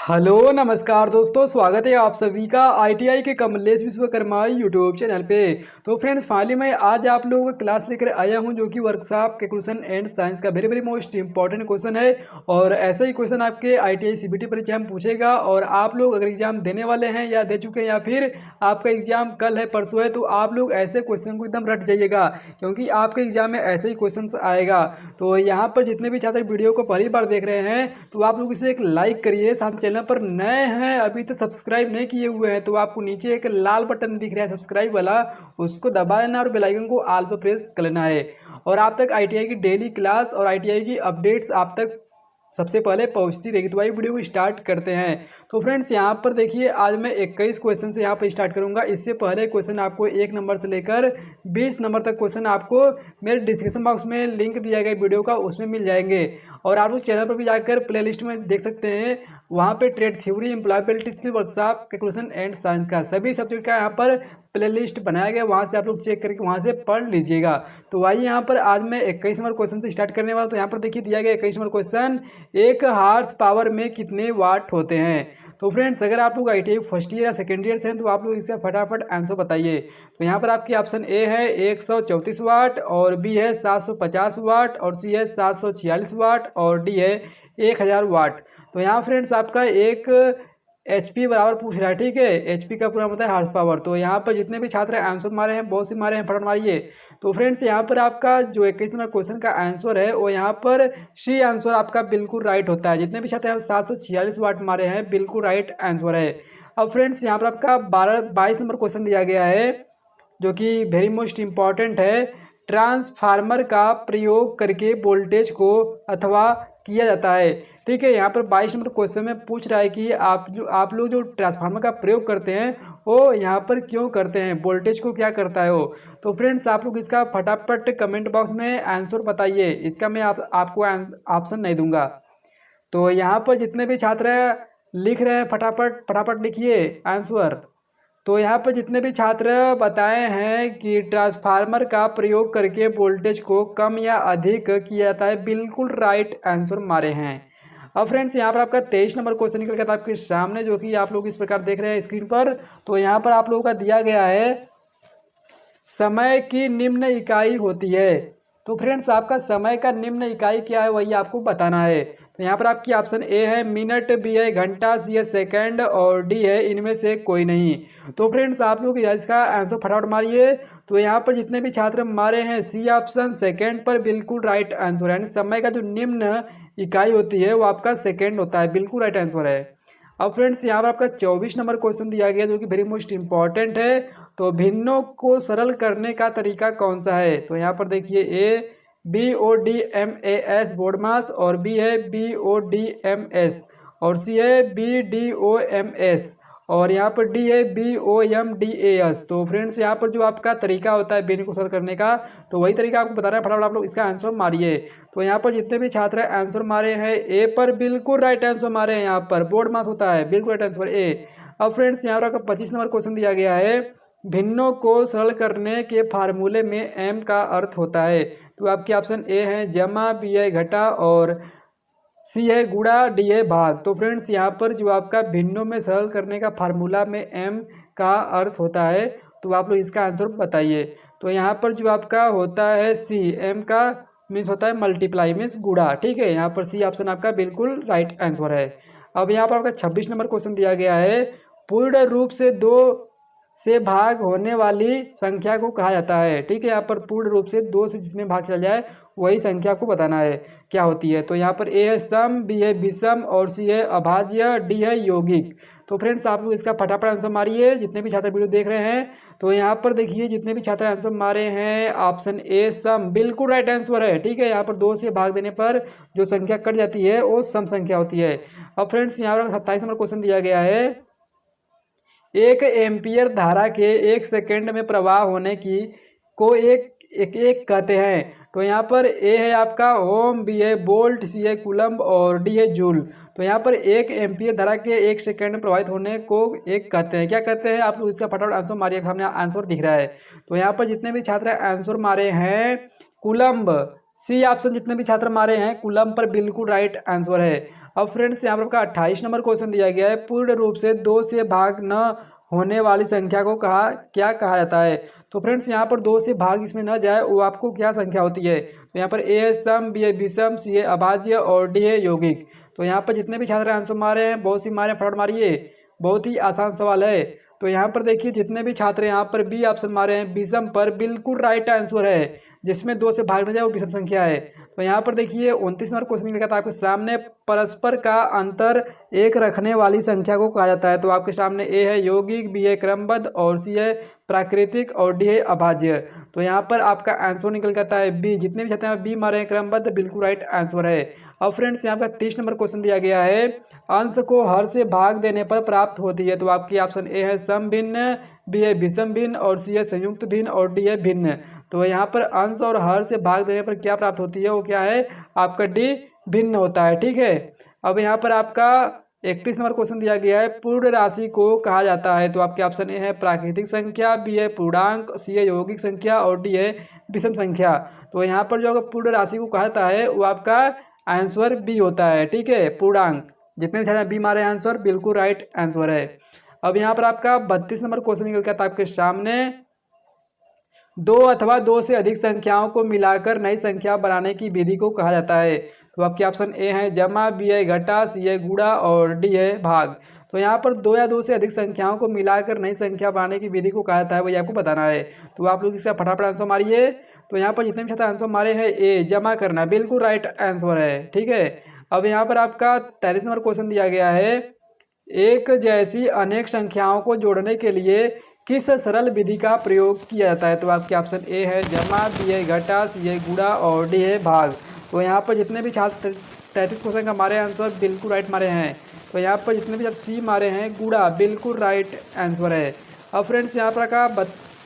Hello नमस्कार दोस्तों, स्वागत है आप सभी का आईटीआई के कमलेश विश्वकर्मा यूट्यूब चैनल पे। तो फ्रेंड्स फाइनली मैं आज आप लोगों को क्लास लेकर आया हूं जो कि वर्कशॉप के क्वेश्चन एंड साइंस का वेरी मोस्ट इंपॉर्टेंट क्वेश्चन है। और ऐसा ही क्वेश्चन आपके आईटीआई सीबीटी परीक्षा में पूछेगा। और आप लोग अगर एग्जाम देने वाले हैं या दे चुके हैं या फिर आपका एग्जाम कल है परसों है, तो आप लोग ऐसे क्वेश्चन को एकदम रट जाइएगा क्योंकि आपके एग्जाम में ऐसे ही क्वेश्चन आएगा। तो यहाँ पर जितने भी छात्र वीडियो को पहली बार देख रहे हैं तो आप लोग इसे एक लाइक करिए। साथ चैनल पर नए हैं अभी तो सब्सक्राइब नहीं किए हुए हैं तो आपको नीचे एक लाल बटन दिख रहा है सब्सक्राइब वाला, उसको दबा लेना और बेल आइकन को ऑल पर प्रेस कर लेना है। और आप तक आईटीआई की डेली क्लास और आईटीआई की अपडेट्स आप तक सबसे पहले पहुंचती रहेगी। तो वही वीडियो को स्टार्ट करते हैं। तो फ्रेंड्स यहाँ पर देखिए, आज मैं 21 क्वेश्चन से यहाँ पर स्टार्ट करूँगा। इससे पहले क्वेश्चन आपको 1 नंबर से लेकर 20 नंबर तक क्वेश्चन आपको मेरे डिस्क्रिप्शन बॉक्स में लिंक दिया गया वीडियो का, उसमें मिल जाएंगे। और आप लोग चैनल पर भी जाकर प्लेलिस्ट में देख सकते हैं, वहाँ पे trade theory, employability skill, workshop, calculation and science का सभी सब्जेक्ट का यहाँ पर प्लेलिस्ट बनाया गया, वहाँ से आप लोग चेक करके वहाँ से पढ़ लीजिएगा। तो वही यहाँ पर आज मैं 21 नंबर क्वेश्चन से स्टार्ट करने वाला हूँ। तो यहाँ पर देखिए दिया गया 21 नंबर क्वेश्चन, एक हार्स पावर में कितने वाट होते हैं। तो फ्रेंड्स अगर आप लोग आईटीआई फर्स्ट ईयर या सेकेंड ईयर से हैं तो आप लोग इससे फटाफट आंसर बताइए। तो यहाँ पर आपकी ऑप्शन ए है 134 वाट, और बी है 750 वाट, और सी है 746 वाट, और डी है 1000 वाट। तो यहाँ फ्रेंड्स आपका एक एचपी बराबर पूछ रहा है, ठीक है। एचपी का पूरा मतलब है हार्स पावर। तो यहाँ पर जितने भी छात्र आंसर मारे हैं, बहुत से मारे हैं, फटाफट मारिए। तो फ्रेंड्स यहाँ पर आपका जो 21 नंबर क्वेश्चन का आंसर है वो यहाँ पर सी आंसर आपका बिल्कुल राइट होता है। जितने भी छात्र 746 वाट मारे हैं, बिल्कुल राइट आंसर है। अब फ्रेंड्स यहाँ पर आपका 22 नंबर क्वेश्चन दिया गया है जो कि वेरी मोस्ट इम्पॉर्टेंट है। ट्रांसफार्मर का प्रयोग करके वोल्टेज को अथवा किया जाता है, ठीक है। यहाँ पर 22 नंबर क्वेश्चन में पूछ रहा है कि आप लोग जो ट्रांसफार्मर का प्रयोग करते हैं वो यहाँ पर क्यों करते हैं, वोल्टेज को क्या करता है वो। तो फ्रेंड्स आप लोग इसका फटाफट कमेंट बॉक्स में आंसर बताइए। इसका मैं आपको ऑप्शन नहीं दूंगा। तो यहाँ पर जितने भी छात्र लिख रहे हैं फटाफट फटाफट लिखिए आंसर। तो यहाँ पर जितने भी छात्र बताए हैं कि ट्रांसफार्मर का प्रयोग करके वोल्टेज को कम या अधिक किया जाता है, बिल्कुल राइट आंसर मारे हैं। अब फ्रेंड्स यहाँ पर आपका 23 नंबर क्वेश्चन निकल गया था आपके सामने, जो कि आप लोग इस प्रकार देख रहे हैं स्क्रीन पर। तो यहाँ पर आप लोगों का दिया गया है समय की निम्न इकाई होती है। तो फ्रेंड्स आपका समय का निम्न इकाई क्या है वही आपको बताना है। तो यहाँ पर आपकी ऑप्शन ए है मिनट, बी है घंटा, सी है सेकंड, और डी है इनमें से कोई नहीं। तो फ्रेंड्स आप लोग इसका आंसर फटाफट मारिए। तो यहाँ पर जितने भी छात्र मारे हैं सी ऑप्शन सेकंड पर, बिल्कुल राइट आंसर है। यानी समय का जो निम्न इकाई होती है वो आपका सेकेंड होता है, बिल्कुल राइट आंसर है। अब फ्रेंड्स यहाँ पर आपका 24 नंबर क्वेश्चन दिया गया जो कि वेरी मोस्ट इंपॉर्टेंट है। तो भिन्नों को सरल करने का तरीका कौन सा है। तो यहाँ पर देखिए ए BODMAS बोर्ड मास, और बी है BODMS, और सी है BDOMS, और यहाँ पर डी है BOMDAS। तो फ्रेंड्स यहाँ पर जो आपका तरीका होता है भिन्न को सरल करने का, तो वही तरीका आपको बताना है। फटाफट आप लोग इसका आंसर मारिए। तो यहाँ पर जितने भी छात्र आंसर मारे हैं ए पर, बिल्कुल राइट आंसर मारे हैं। यहाँ पर बोर्ड मास होता है, बिल्कुल राइट आंसर ए। अब फ्रेंड्स यहाँ पर आपका 25 नंबर क्वेश्चन दिया गया है, भिन्नों को सरल करने के फार्मूले में एम का अर्थ होता है। तो आपके ऑप्शन ए है जमा, बी है घटा, और सी है गुणा, डी है भाग। तो फ्रेंड्स यहाँ पर जो आपका भिन्नों में सरल करने का फार्मूला में एम का अर्थ होता है, तो आप लोग इसका आंसर बताइए। तो यहाँ पर जो आपका होता है सी, एम का मीन्स होता है मल्टीप्लाई मीन्स गुणा, ठीक है। यहाँ पर सी ऑप्शन आपका बिल्कुल राइट आंसर है। अब यहाँ पर आपका 26 नंबर क्वेश्चन दिया गया है, पूर्ण रूप से 2 से भाग होने वाली संख्या को कहा जाता है, ठीक है। यहाँ पर पूर्ण रूप से 2 से जिसमें भाग चला जाए वही संख्या को बताना है क्या होती है। तो यहाँ पर ए है सम, बी है विषम, और सी है अभाज्य, डी है यौगिक। तो फ्रेंड्स आप लोग इसका फटाफट आंसर मारिए जितने भी छात्र वीडियो देख रहे हैं। तो यहाँ पर देखिए जितने भी छात्र आंसर मारे हैं ऑप्शन ए सम, बिल्कुल राइट आंसर है, ठीक है। यहाँ पर 2 से भाग देने पर जो संख्या कट जाती है वो सम संख्या होती है। अब फ्रेंड्स यहाँ पर 27 नंबर क्वेश्चन दिया गया है, एक एम्पियर धारा के 1 सेकेंड में प्रवाह होने की को एक कहते हैं। तो यहाँ पर ए है आपका ओम, बी है वोल्ट, सी है कूलम्ब, और डी है जूल। तो यहाँ पर 1 एम्पियर धारा के 1 सेकेंड में प्रवाहित होने को एक कहते हैं, क्या कहते हैं। आप लोग इसका फटाफट आंसर मारिए, सामने आंसर दिख रहा है। तो यहाँ पर जितने भी छात्र आंसर मारे हैं कूलम्ब, सी ऑप्शन जितने भी छात्र मारे हैं कूलम पर बिल्कुल राइट आंसर है। अब फ्रेंड्स यहाँ पर आपका 28 नंबर क्वेश्चन दिया गया है, पूर्ण रूप से 2 से भाग न होने वाली संख्या को क्या कहा जाता है। तो फ्रेंड्स यहाँ पर 2 से भाग इसमें न जाए वो आपको क्या संख्या होती है। तो यहाँ पर ए है सम, बी है विषम, सी है अभाज्य और डी है यौगिक। तो यहाँ पर जितने भी छात्र आंसर मारे हैं बहुत सी मारे, फटाफट मारिए, बहुत ही आसान सवाल है। तो यहाँ पर देखिए जितने भी छात्र यहाँ पर बी ऑप्शन मारे हैं विषम पर बिल्कुल राइट आंसर है, जिसमें 2 से भाग न जाए वो विषम संख्या है। तो यहाँ पर देखिए 29 नंबर क्वेश्चन निकला था आपके सामने, परस्पर का अंतर एक रखने वाली संख्या को कहा जाता है। तो आपके सामने ए है यौगिक, बी है क्रमबद्ध और सी है प्राकृतिक और डी है अभाज्य। तो यहाँ पर आपका आंसर निकल करता है बी। जितने भी छात्र बी मारे हैं क्रमबद्ध, बिल्कुल राइट आंसर है। अब फ्रेंड्स यहाँ पर 30 नंबर क्वेश्चन दिया गया है, अंश को हर से भाग देने पर प्राप्त होती है। तो आपकी ऑप्शन ए है सम भिन्न, बी है विषम भिन्न और सी है संयुक्त भिन्न और डी है भिन्न। तो यहाँ पर अंश और हर से भाग देने पर क्या प्राप्त होती है, वो क्या है आपका डी भिन्न होता है। ठीक है। अब यहाँ पर आपका 31 नंबर क्वेश्चन दिया गया है, पूर्ण राशि को कहा जाता है। तो आपके ऑप्शन ए है प्राकृतिक संख्या, बी है पूर्णांक, सी है यौगिक संख्या और डी है विषम संख्या। तो यहाँ पर जो पूर्ण राशि को कहा जाता है वो आपका आंसर बी होता है। ठीक है, पूर्णांक। जितने भी बी मारे आंसर बिल्कुल राइट आंसर है। अब यहाँ पर आपका 32 नंबर क्वेश्चन निकल के आता है आपके सामने, 2 अथवा 2 से अधिक संख्याओं को मिलाकर नई संख्या बनाने की विधि को कहा जाता है। तो आपके ऑप्शन ए है जमा, बी है घटा, सी है गुणा और डी है भाग। तो यहाँ पर 2 या 2 से अधिक संख्याओं को मिलाकर नई संख्या बनाने की विधि को कहा जाता है, वही आपको बताना है। तो आप लोग इसका फटाफट आंसर मारिए। तो यहाँ पर जितने भी छात्र आंसर मारे हैं ए जमा करना, बिल्कुल राइट आंसर है। ठीक है। अब यहाँ पर आपका 43 नंबर क्वेश्चन दिया गया है, एक जैसी अनेक संख्याओं को जोड़ने के लिए किस सरल विधि का प्रयोग किया जाता है। तो आपके ऑप्शन ए है जमा, बी है घटा, सी है गुणा और डी है भाग। तो यहाँ पर जितने भी छात्र 33 क्वेश्चन का मारे आंसर बिल्कुल राइट मारे हैं। तो यहाँ पर जितने भी छात्र सी मारे हैं गुणा, बिल्कुल राइट आंसर है। अब फ्रेंड्स यहाँ पर का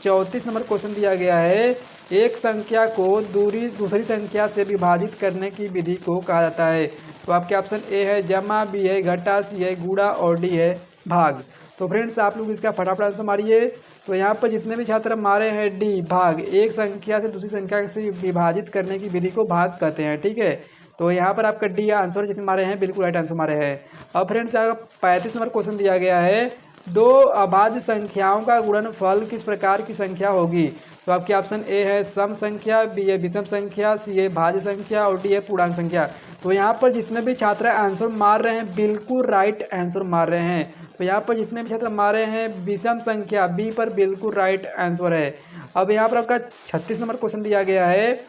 34 नंबर क्वेश्चन दिया गया है, एक संख्या को दूसरी संख्या से विभाजित करने की विधि को कहा जाता है। तो आपके ऑप्शन ए है जमा, बी है घटा, सी है गुणा और डी है भाग। तो फ्रेंड्स आप लोग इसका फटाफट आंसर मारिए। तो यहाँ पर जितने भी छात्र मारे हैं डी भाग, एक संख्या से दूसरी संख्या से विभाजित करने की विधि को भाग कहते हैं। ठीक है। तो यहाँ पर आपका डी आंसर जितने मारे हैं बिल्कुल राइट आंसर मारे हैं। अब फ्रेंड्स आपका 35 नंबर क्वेश्चन दिया गया है, 2 अभाज्य संख्याओं का गुणनफल किस प्रकार की संख्या होगी। तो आपके ऑप्शन ए है सम संख्या, बी है विषम संख्या, सी है भाज्य संख्या और डी है पूर्णांक संख्या। तो यहाँ पर जितने भी छात्र आंसर मार रहे हैं बिल्कुल राइट आंसर मार रहे हैं। तो यहाँ पर जितने भी छात्र मारे हैं विषम संख्या, बी पर बिल्कुल राइट आंसर है। अब यहाँ पर आपका 36 नंबर क्वेश्चन दिया गया है,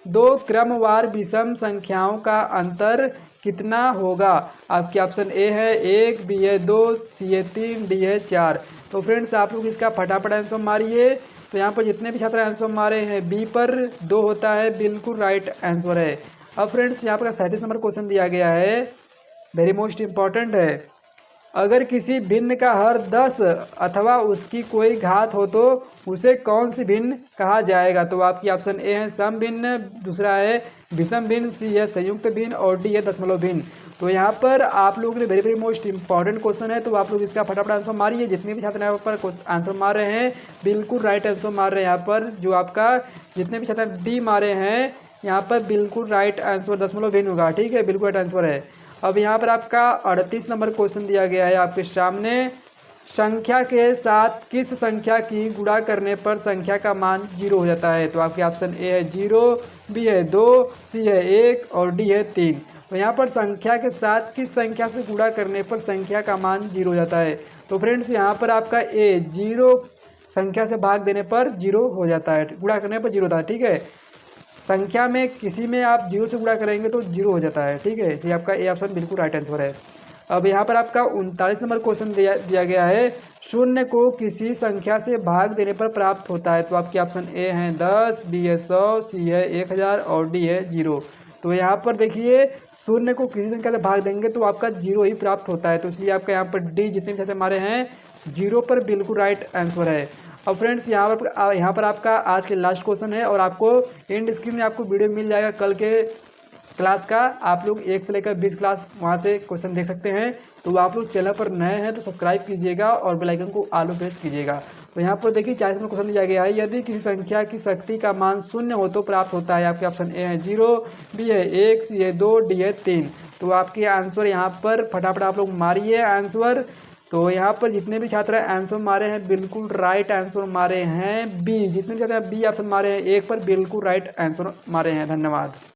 2 क्रमवार विषम संख्याओं का अंतर कितना होगा। आपके ऑप्शन ए है 1, बी है 2, सी है 3, डी है 4। तो फ्रेंड्स आप लोग इसका फटाफट आंसर मारिए। तो यहाँ पर जितने भी छात्र आंसर मारे हैं बी पर 2 होता है, बिल्कुल राइट आंसर है। अब फ्रेंड्स यहाँ पर 37 नंबर क्वेश्चन दिया गया है, वेरी मोस्ट इम्पॉर्टेंट है, अगर किसी भिन्न का हर 10 अथवा उसकी कोई घात हो तो उसे कौन सी भिन्न कहा जाएगा। तो आपकी ऑप्शन ए है सम भिन्न, दूसरा है विषम भिन्न, सी है संयुक्त भिन्न और डी है दशमलव भिन्न। तो यहाँ पर आप लोगों के लिए वेरी मोस्ट इंपॉर्टेंट क्वेश्चन है। तो आप लोग इसका फटाफट आंसर मारिए। जितने भी छात्र यहाँ पर आंसर मार रहे हैं बिल्कुल राइट आंसर मार रहे हैं। यहाँ पर जो आपका जितने भी छात्र डी मारे हैं यहाँ पर बिल्कुल राइट आंसर दशमलव भिन्न होगा। ठीक है, बिल्कुल राइट आंसर है। अब यहाँ पर आपका 38 नंबर क्वेश्चन दिया गया है आपके सामने, संख्या के साथ किस संख्या की गुणा करने पर संख्या का मान 0 हो जाता है। तो आपके ऑप्शन ए है 0, बी है 2, सी है 1 और डी है 3। तो यहाँ पर संख्या के साथ किस संख्या से गुणा करने पर संख्या का मान 0 हो जाता है। तो फ्रेंड्स यहाँ पर आपका ए 0 संख्या से भाग देने पर 0 हो जाता है, गुणा करने पर 0 होता है। ठीक है, संख्या में किसी में आप 0 से गुणा करेंगे तो 0 हो जाता है। ठीक है, इसलिए आपका ए ऑप्शन बिल्कुल राइट आंसर है। अब यहाँ पर आपका 39 नंबर क्वेश्चन दिया गया है, शून्य को किसी संख्या से भाग देने पर प्राप्त होता है। तो आपके ऑप्शन ए हैं 10, बी है 100, सी है 1000 और डी है 0। तो यहाँ पर देखिए शून्य को किसी संख्या से भाग देंगे तो आपका 0 ही प्राप्त होता है। तो इसलिए आपका यहाँ पर डी जितने भी छात्र हमारे हैं 0 पर बिल्कुल राइट आंसर है। अब फ्रेंड्स यहाँ पर आपका आज के लास्ट क्वेश्चन है और आपको एंड स्क्रीन में आपको वीडियो मिल जाएगा कल के क्लास का आप लोग 1 से लेकर 20 क्लास वहाँ से क्वेश्चन देख सकते हैं। तो आप लोग चैनल पर नए हैं तो सब्सक्राइब कीजिएगा और बेल आइकन को ऑल पे प्रेस कीजिएगा। तो यहाँ पर देखिए 40 में क्वेश्चन दिया गया है, यदि किसी संख्या की शक्ति का मान 0 हो तो प्राप्त होता है। आपके ऑप्शन ए है 0, बी है 1, सी है 2, डी है 3। तो आपके आंसर यहाँ पर फटाफट आप लोग मारिए आंसर। तो यहाँ पर जितने भी छात्र आंसर मारे हैं बिल्कुल राइट आंसर मारे हैं बी। जितने भी छात्र बी ऑप्शन मारे हैं 1 पर बिल्कुल राइट आंसर मारे हैं। धन्यवाद।